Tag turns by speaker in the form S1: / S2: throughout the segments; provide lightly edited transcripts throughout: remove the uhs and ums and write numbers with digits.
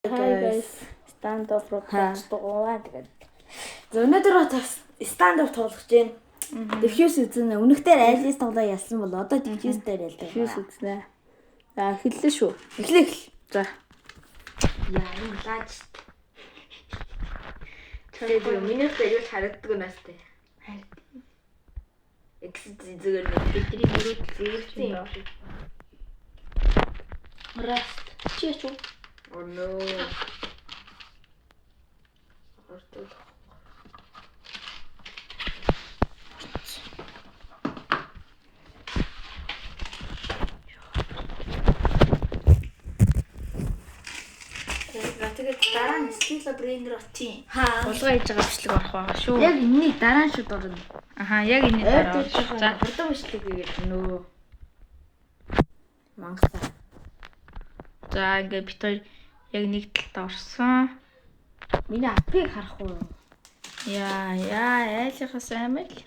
S1: Hi guys, stand up podcast дугуйгаа тэгээд.
S2: За өнөөдөр stand up тоглож байна. Diffuse үзнэ. Өнөхдөр айлс тоглоо ялсан бол одоо diffuse дээр ялдаг.
S1: Diffuse үзнэ. За хэллээ шүү.
S2: Эхлэх.
S1: За.
S2: Яа, энэ лаач. Тэгээд минутаа юу харагддаг настай. Харагдана. Зүгээр бидний мөрөд зэрэгцэн юм шиг. Раст.
S1: Чич үү?
S2: Oh no. Ортол. Тэгээд дараа нь скилла брейнер очив.
S1: Булгаа хийж байгаа бичлэг орох байгаа шүү.
S2: Яг энэний дараа нь шууд орно.
S1: Аха, яг энэ дараа.
S2: За, хурдан бичлэг гээд нөө. Мангасаа.
S1: За, ингээ бит хоёр яг нэг талд орсон.
S2: Миний апыг харах уу?
S1: Яа, айлынхаас амар л.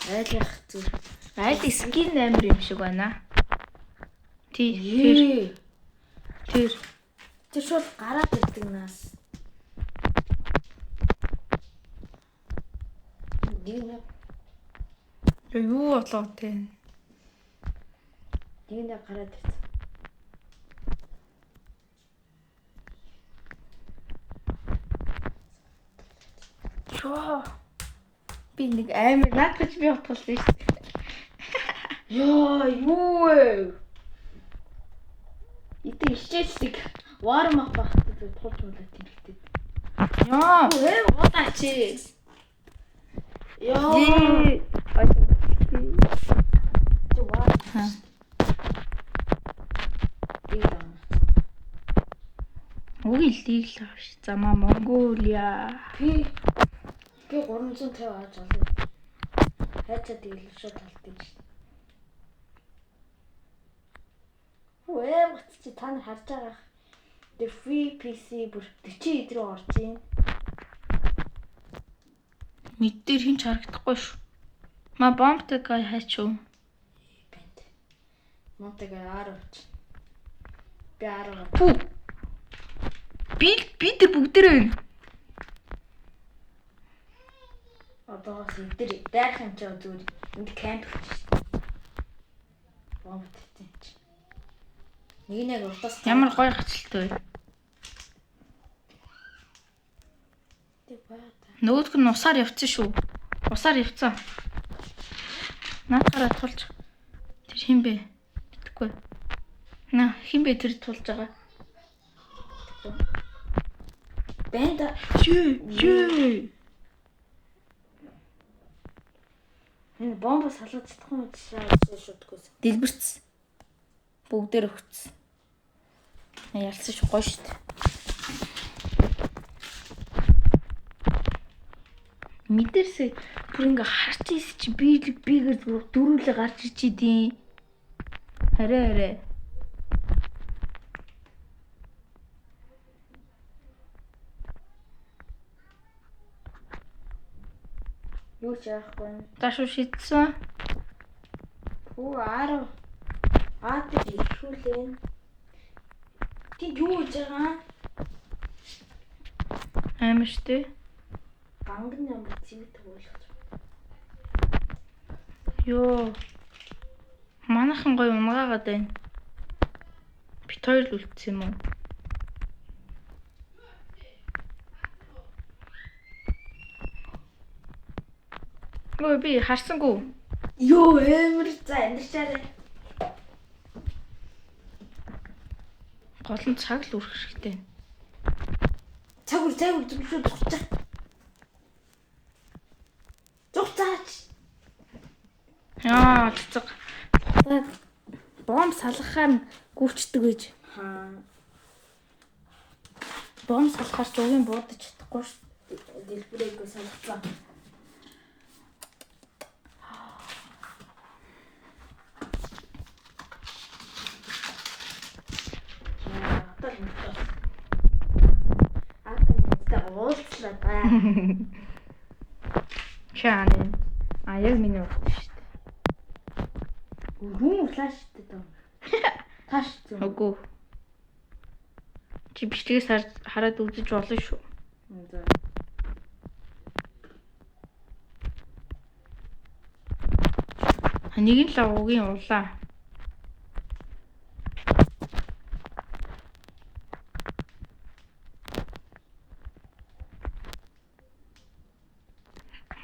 S2: Айлах зүр.
S1: Айл скин амар юм шиг байна. Тэр
S2: шууд гараад ирдэг нас. Дина.
S1: юу болоо те.
S2: Дина гараад ирдэг.
S1: Шоо. Би нэг амар наадч би утгалсан шүү дээ.
S2: Яа, юу вэ? Итэ ичээсдэг. Warm up багтдаг тулж болоо тэмдэгтэй.
S1: Яа.
S2: Удаач. Яа.
S1: Үгүй л авш. Замаа Монголиа.
S2: Би 350 авч олоо. Хайцаа тэгэл шууд талтыг шүү. Хөөе, чи та нар харж байгаа. The free PC бүр 40 эд рүү орж ийн.
S1: Мэд дээр хинч харагдахгүй шүү. Ма бомбтыг хайчуу.
S2: Бэнт. Монтаг аарч. Би аараа.
S1: Би тэр бүгдээрээ
S2: Одоо эдгээр дайх юм чаа зүгээр энд камп хийчих шүү. Бомб тийм чи. Нэг уртаас
S1: ямар гоё гацалтай вэ? Нөгөөдг нь усаар явцсан шүү. Усаар явцсан. Наадхаараа тулж. Тэр хин бэ? Мэдхгүй. На, хин бэ тэр тулж байгаа?
S2: Бэнда.
S1: Юу.
S2: Энэ бомб салгаж чадахгүй юм шүүдгөөс.
S1: Дэлбэрсэн. Бүгдээр өгцсөн. Ялсан шүү гоё шүү дээ. Мэдэрсээ бүр ингээ харч ийс чи бигээр дөрүүлээ гарч ичидэм. Хараа.
S2: Юу ч яахгүй.
S1: Ташуу шидсэн.
S2: Аараа. Аатыг ирхүүлээ. Ти юу гэж байгаа?
S1: Амар штэ.
S2: Ганган ямар цэвэт туулах.
S1: Йоо. Манайхан гоё унгаагаад байна. Бит хоёр л үлдсэн юм уу? Ой би харсангүй.
S2: Йоо амар за амьдчаарай.
S1: Гол нь цаг л үрэх хэрэгтэй.
S2: Цаг үр зүгшүү дуцаа. Дуцаач.
S1: Яа цэцэг. Бомб салгахаар нь гүйчдэг гэж. Бомб салгахаар ч угийн буудаж чадахгүй шүү.
S2: Дэлбэрээгүй салгацсан.
S1: Чааны. Яг миний урт шүү дээ.
S2: Хүн флаш дээ. Тааш зүг.
S1: Үгүй. Чи бичлэгээс хараад үзэж болно шүү.
S2: За.
S1: Нэг нь л угийн улаа.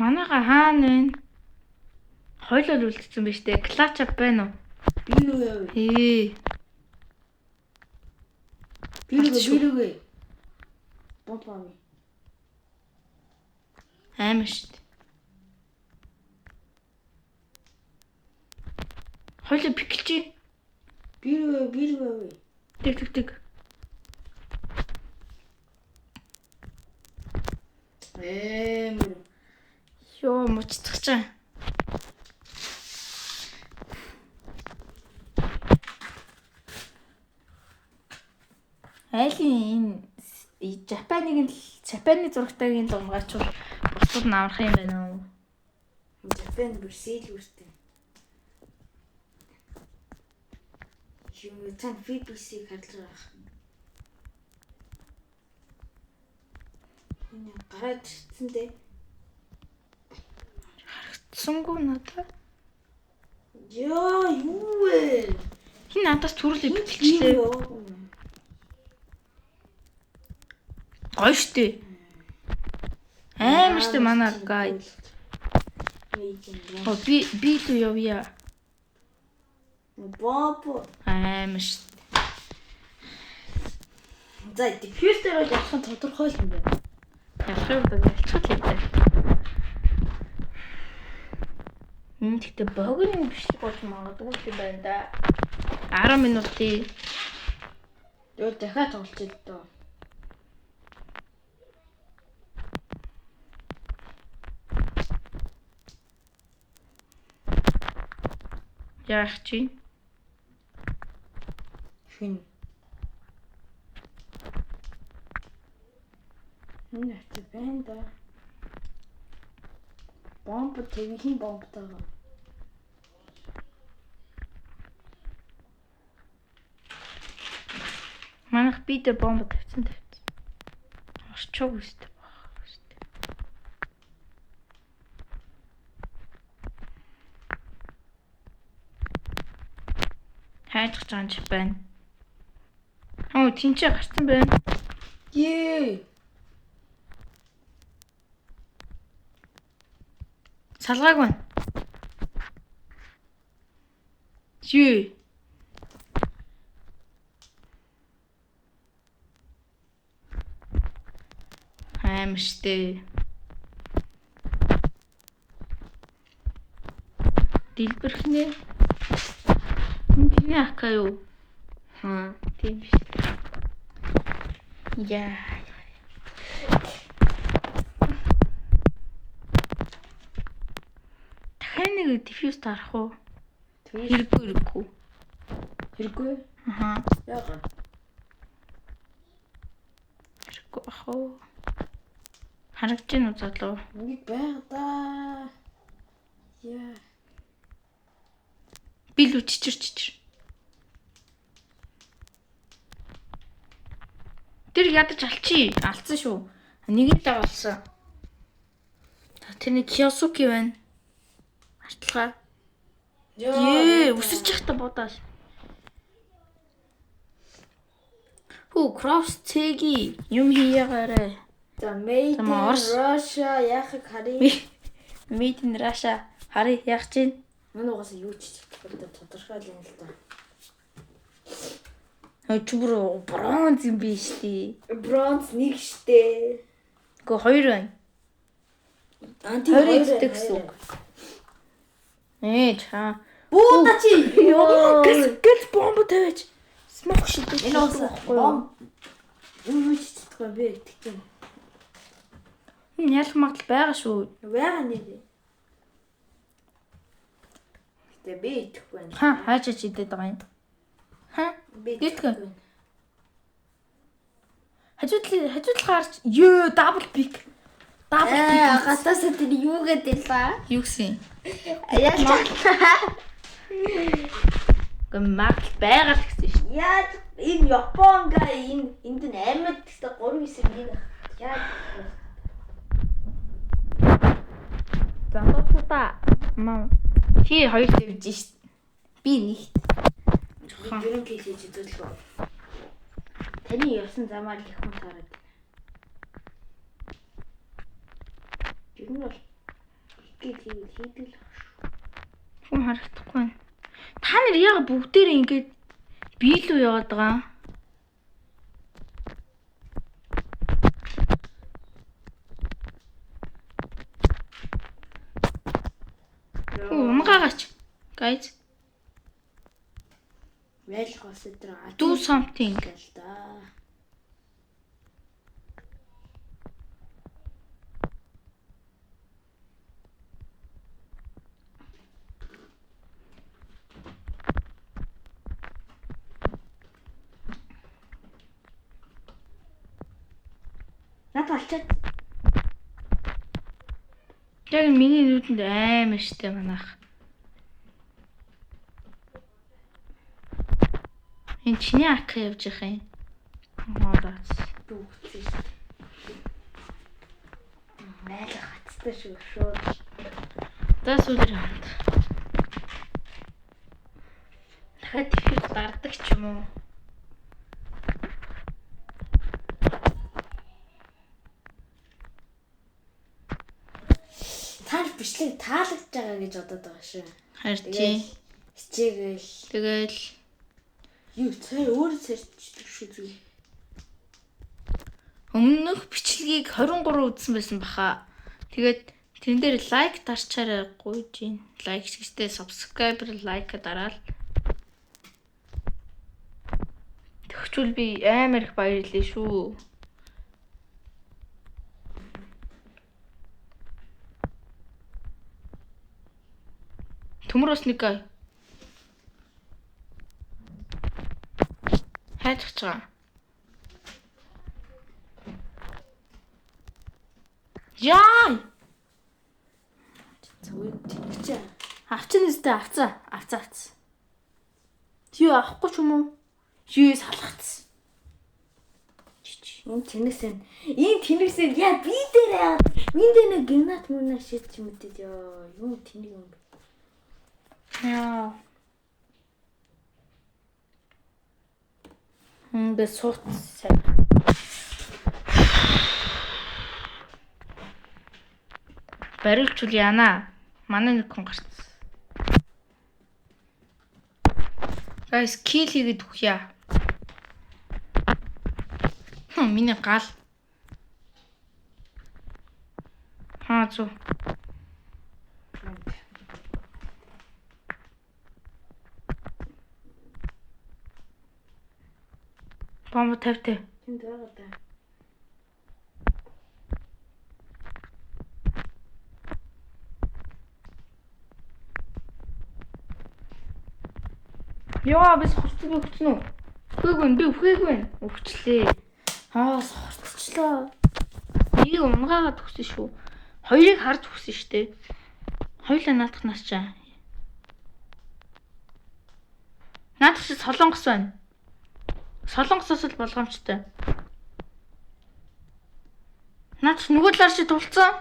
S1: Манайха хаана вэ? Хойлол үлдсэн биз дээ. Клатч ап байна уу?
S2: Би юу яав?
S1: Ээ.
S2: Би юу вэ? Бомбами.
S1: Аймаа шүү дээ. Хойлоо пиклчи.
S2: Би юу вэ?
S1: Тэг. Ёо муцчих чаа. Айлын энэ Japаны зурагтайгийн л унгаач бусдад нь аврах юм байна уу?
S2: Japan Brazil үүстэй. Юу тань BBC харлаж байгаа. Энэ гараад ирсэн дээ.
S1: Харагдсангүй надад.
S2: Яа, юу вэ?
S1: Хин надаас төрүүлээ битэлчлээ. Гоё штэ. Аимаа штэ манай гайд. Оо би л явъя.
S2: Бабо.
S1: Аимаа штэ.
S2: За, диффьюзер бол ялах нь тодорхой юм байна.
S1: Ялах юм ялцгүй юм байна. Тэгтээ богино бичлэг болж магадгүй юм байна да. 10 минутын.
S2: Тэгвэл дахиад тоглож л доо.
S1: Яах чи?
S2: Хин. Энэ ч байна да. Бомб тэвхийн бомбтайгаа.
S1: Манайх би дээр бомб тавьсан. Орчоо үстэй баг үстэй. Хайчих чанч байна. Оо тэнцээ гарсан байна.
S2: Ее.
S1: Салгааг байна. Юу? Аим штэ. Дэлбэрхнээ. Миний ака юу? Тийм биш. Яа. Дахиад нэг диффьюз тарах уу? Хэрэггүй.
S2: Хэрэггүй?
S1: Аха.
S2: Яагаад?
S1: Хэрэггүй ах уу? Харагдаж байна уу залуу?
S2: Нэг байга да. Яа.
S1: Би л чичэр. Тэр ядаж алчи. Алдсан шүү. Нэг л дагуулсан. Тэр нэг Киосуки байна. Артлага. Өсөж явахдаа бодоол. Хүү кросс цэги юм хийгээрэй.
S2: За Made in Russia яахыг харъя.
S1: Made in Russia харъя яах чинь.
S2: Мөн угаасаа юу ч тодорхой л юм л да.
S1: Чүбэр бронз юм биш тий.
S2: Бронз нэг штэ.
S1: Гэхдээ хоёр байна.
S2: Анти
S1: хоёр гэсэн үг. Чаа.
S2: Буута чи.
S1: Гэс бомб тавьж. Смок шидэж.
S2: Энэ уусахгүй юу? Юу ч чадахгүй би тэгтээ.
S1: Ялах магадлал байгаа шүү.
S2: Байгаа нэ. Тэ би итгэхгүй байна.
S1: Хаачаач идээд байгаа юм.
S2: Би
S1: итгэхгүй. Хажуудлахаар ёо дабл пик.
S2: Гатасаа тэр юу гэдэг лээ?
S1: Юу гэсэн?
S2: Яа.
S1: Гэмаг байгаа л гэсэн шүү.
S2: Яаж энэ Японга энд нь Юусэн нэг яг
S1: залуучуудаа маа чи хоёр тавьж шít. Би нэгт.
S2: Жирэн кил хийж үзүүлэх. Таны явсан замаар их хүн таарад. Юу нь бол хийдэг л
S1: Хүн харагдахгүй байна. Та нар яга бүгдээрээ ингэж бие лүү яваад байгаа? Умгаагач. Guys,
S2: байлах бас өдөр
S1: do something.
S2: гэл да. Наад алчаад
S1: Яг миний нүдэнд амар штэ манайх. Энд чиний ак явж их юм. Хоолоос.
S2: дүүцсэн шүү. Байлах хацтай шүү шууд.
S1: За сүүлэр хамт. Дахиад ихэр дардаг ч юм уу?
S2: Таар бичлэг таалагдж байгаа гэж бодоод байгаа шүү.
S1: Харин чи
S2: Хичээгэл
S1: тэгэл
S2: юу цай өөрөө царчдаг шүү зү.
S1: өмнөх бичлэгийг 23 үзсэн байсан баха. Тэгээд тэрэн дээр лайк дарчаарай гуйж гин. Лайк хийхдээ subscriber лайк дараал. Тэгвэл би амар их баярлалаа шүү. Төмөрөөс нэг хайчих чаа. Яа!
S2: Зөв тэгчээ.
S1: Авчин нэстэй авцаа. Юу авахгүй ч юм уу? Юу салгацсан.
S2: Ийм тэнэгсэн яа би дээр нэг генат мөрнө шийдчих юм дээ ёо. Юу тэнэг юм бэ?
S1: Яа. Бэ сууцсан. Барилчул яана. Манай нэг хүн гарцсан. Guys, kill хийгээд үхье. Миний гал. Зүү. Бомб тавьтаа.
S2: Тэнд байгаа да.
S1: Яа, би сурцсан өгсөн үү? Би үхээгүй. Өвчлээ. Сурцчлаа. Нэг унгаагаад өгсөн шүү. Хоёрыг харж өгсөн штэ. Хоёулаа наадах нас чаа. Наадах чи солонгос байна. Солонгосоос л болгоомжтой. Наадах нөгөө талаар чи тулцсан.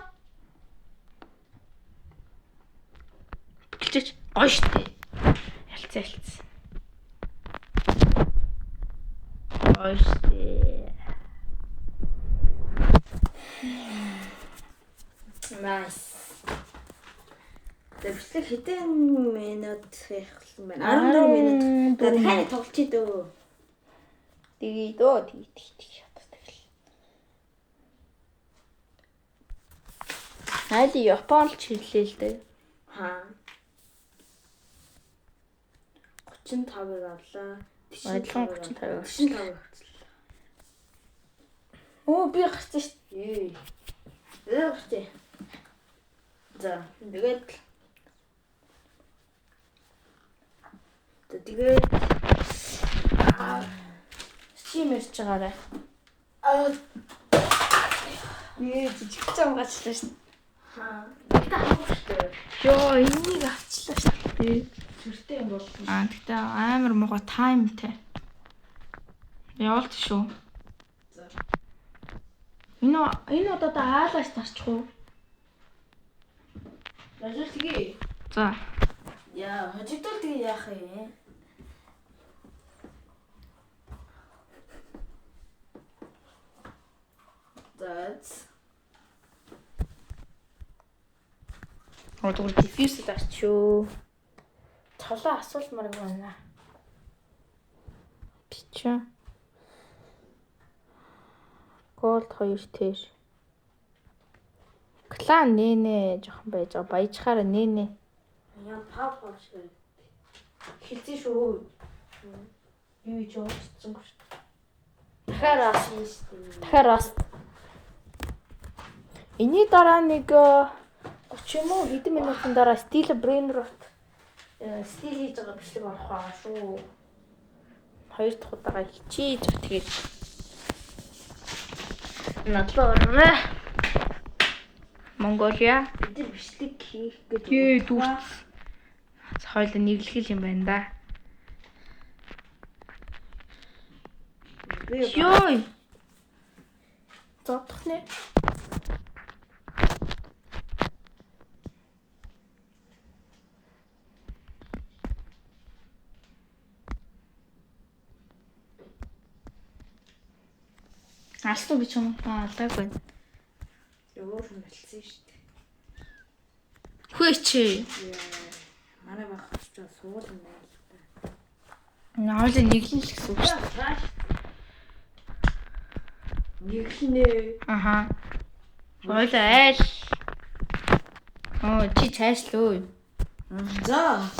S1: Гэлчээч гоё штэ. Ялцсан. Гоё штэ.
S2: Nice. Тэвчлэг хэдэн минут хийхэлсэн байна? 14 минут. Дахиад тоглолцоо дөө.
S1: Тэгээ дөө тэг. Хайли Японч хэллээ л дээ.
S2: Хаа. 35-ыг авлаа.
S1: Адилхан 35.
S2: 45 авчихлаа.
S1: Оо би гарсан шүү дээ.
S2: Эвчээ. За, тэгээд
S1: Чимэрч байгаарай. Жижиг зам гачлаа шүү.
S2: хаа.
S1: Йоо, энийг авчлаа шүү дээ.
S2: Зүртэй юм бол.
S1: Тэгтээ амар муухай таймтай. Явуулт шүү.
S2: За.
S1: Энэ одоо аалаас зарчих уу?
S2: Ажил тгий.
S1: За.
S2: Яа, хожигдол тгий яах юм? That's
S1: Тэгвэл diffuse зарчуу.
S2: цолоо асуулмаар байна.
S1: Бичээ. Gold 2 тэр. Клан нэнэ жоохон байж байгаа. Баяжхаар нэнэ.
S2: Яа, пав шиг. Хилцээ шүү. Юу ч уусчихсан шүү.
S1: Дахиад раст. Эний дараа нэг 30 юм уу хэдэн минутын дараа Steel Brain Rot
S2: Стил хийж байгаа бичлэг орох байгаа шүү.
S1: хоёр дахь удаага хичээж тэгээд надлаа орно. Монголиа
S2: Бид нар бичлэг хийх гэж
S1: дүүрс. Хойлоо нэглэх юм байна да. Ёй. Зодох нэ. Астуу бич юм. Алдааг байна.
S2: Өөр юм болсон шүү дээ.
S1: Хөөч.
S2: Манай баг хавчаа суулна байна л та.
S1: Наалын нэглэн л гэсэн үг шүү дээ.
S2: Нэглэнэ.
S1: Аха. Хойлоо айл. Чи цаашлөө.
S2: За.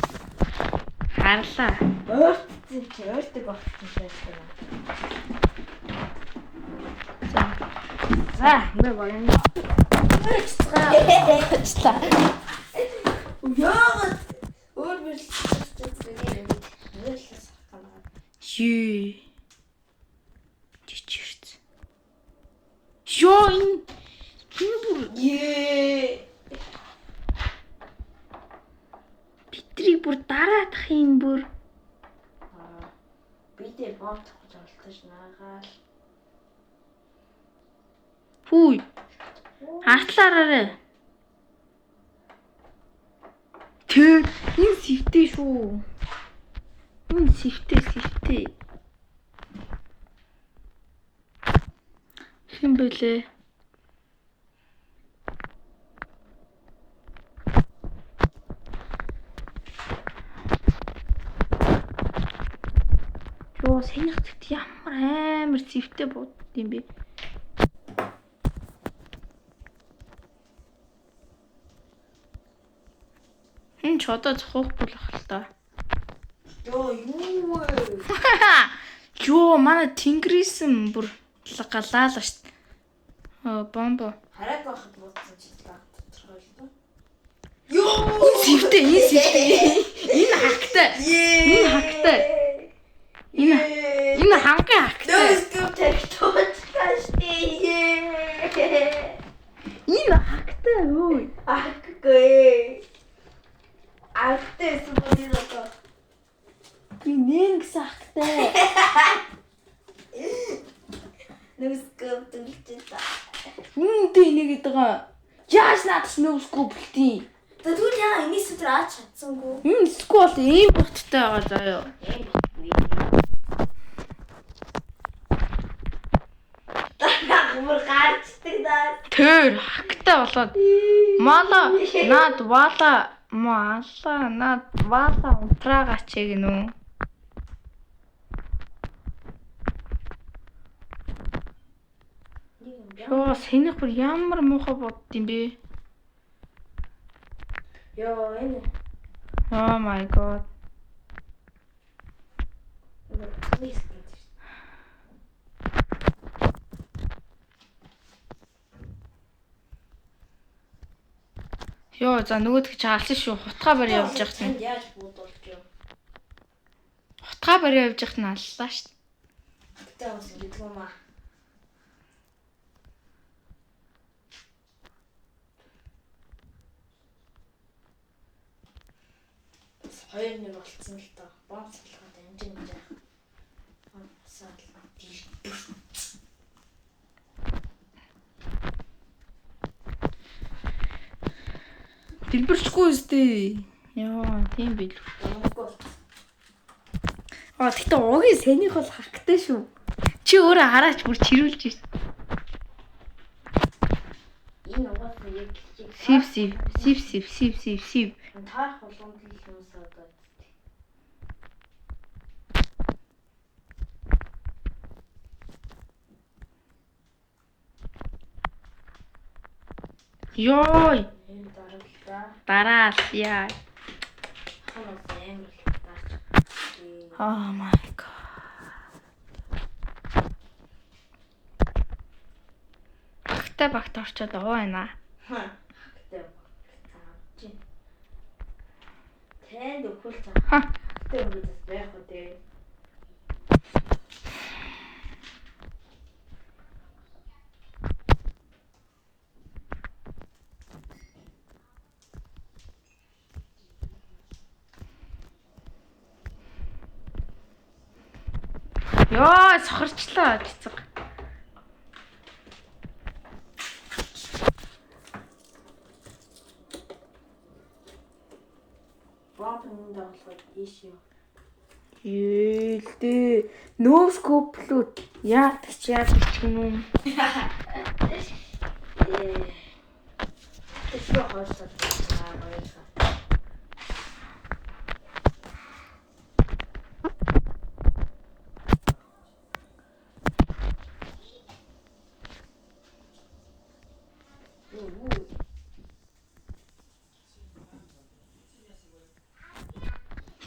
S1: Харлаа.
S2: Өөртөө багтсан байсан.
S1: За, мэ байна. Аачлаа.
S2: Яагаад өөр бичлэг нэлээс ханаа.
S1: Юу. Жичэрч. Ёо энэ бүр Битрийг бүр дараадах юм бүр.
S2: Бидээ бомт гэж олдож наагаал.
S1: Хүй. Хартлаараа. Тэг энэ сэвтэй шүү. Энэ сэвтэй. Хэн бэлээ? Ёо, сэнийхт ямар амар сэвтэй бод юм бэ? Ч одоо зохиохгүй л ах л та.
S2: Ёо, юу вэ?
S1: Ёо, манай тэнгэрийн бүр галаалаа штт. Бомбо.
S2: Хараад байхад бодсон ч баг тодорхой л доо. Ёо,
S1: сэвтэй. Энэ хактай. Энэ хангай хактай.
S2: Нөөсгөө тавьчихсан штэ.
S1: Энэ хактай өө.
S2: Аггүй. Агтээс бодсон.
S1: Би нэн гэсэн хактай.
S2: Нөөсгөө төлчихсэн.
S1: Үнтэй нэгэд байгаа. Яаж наадч нөөсгөө бэлтий.
S2: Тэгвэл яа энэс өдөр аач чадсангүй.
S1: Энэ скул ийм буттай байгаа заяа.
S2: Мөр гарчдаг даа.
S1: Тэр хактай болоод мала над вала унтраагач гэнэ үү. Ёо, сэнийх бүр ямар муухай бодд юм бэ?
S2: Ёо, энэ.
S1: Oh my god. Ёо, за нөгөөдгөө чаалсан шүү. Хутгаа барь явж явах нь.
S2: Яаж буудуулж юу?
S1: Хутгаа барь явж явах нь аллаа шүү.
S2: Тэгтээ бас ингэдэг юм аа. Хоёр нэг болцсон л тоо. Бомб салхаад амжин яах.
S1: Дэлбэрчгүй үстэй. Яа, тийм бил. Тэгтээ угийн сэнийг бол хактай шүү. Чи өөрөө хараач бүр чирүүлж ирсэн.
S2: Энэ угаас яг
S1: Сив.
S2: таарах болгонд л юмсаа одоо.
S1: Йой,
S2: Энэ дараалал.
S1: дараал яа.
S2: Ханаас амар л даач.
S1: Oh my god. Багт орчоод овоо байна.
S2: Гэтэ цаавч. Тэнд өхөл цаа.
S1: Ха.
S2: Гэтэ өнгөс байх үү дээ.
S1: Ёо, сохорчлоо цэцэг.
S2: Бомбын давхлахад ийш юу.
S1: Ээлдээ. No scope лүүд яадаг ч юм уу?
S2: Тэр хоолсоо баярлалаа.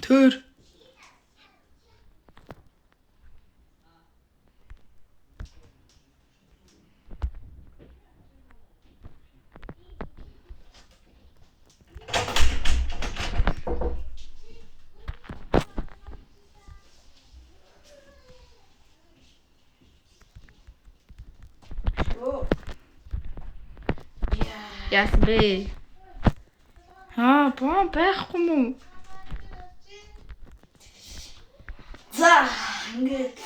S1: Төр. Яс бэ? Бом байхгүй мүү?
S2: За, ингээд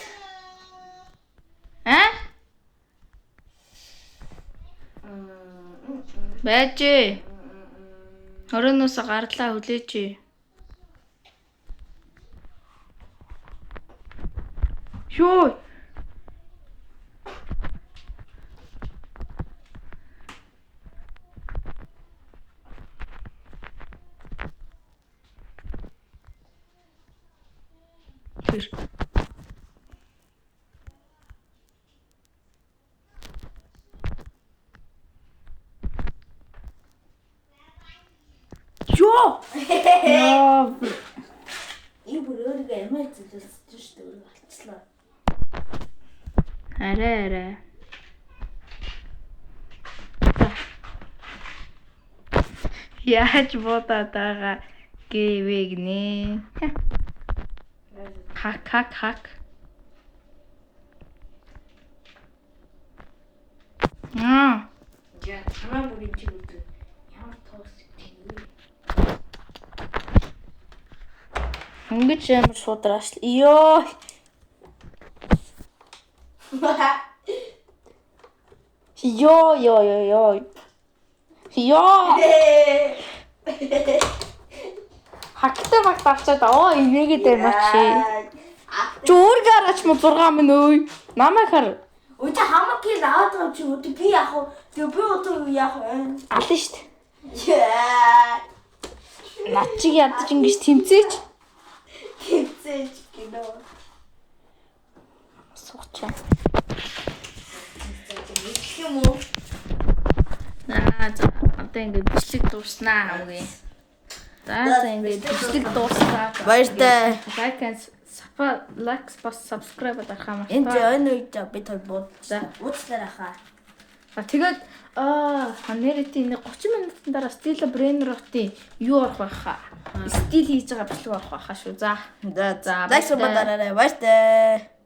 S1: Байж. Орооноос гарлаа хүлээж. Ёо. Ёо. Яа.
S2: энэ бүр өөрийгөө эмээ зүйлсэж шүү дээ. Өөрийгөө алцлаа.
S1: Арай. Яаж бодоод байгаа гэвэг нэ. Хак.
S2: Я танаа бүрийн чи үгүй. Ямар тоос тийм үү?
S1: Ингэж ямар шудраач. Ёо. Ёо. Хактай багт авчаад инээгээд байна чи. Зөөр гараач мо 6 минут ой. Намайг хар.
S2: Ой та хамаг кил аваад байгаа чи өдөө би яах вэ? Тэгээ би өдөө яах вэ?
S1: Ална штт.
S2: Яа.
S1: Над чиг ядаж ингэж тэмцээч.
S2: Тэмцээж гинөө.
S1: Суучаа.
S2: Мэдэх юм уу?
S1: За одоо ингэ бичлэг дууснаа хамгийн. За ингэ бичлэг дууснаа.
S2: Баяртай.
S1: Like бас subscribe дарахаа маш.
S2: Энэ үед бид хоёр буудсан. Уучлаарай хаа.
S1: Тэгээд нэрэтийн 30 минутын дараа Stella Brainrot-ийн юу орох байхаа. Стил хийж байгаа бичлэг орох байхаа шүү. За.
S2: За. Like субтитраарай. Баяртай.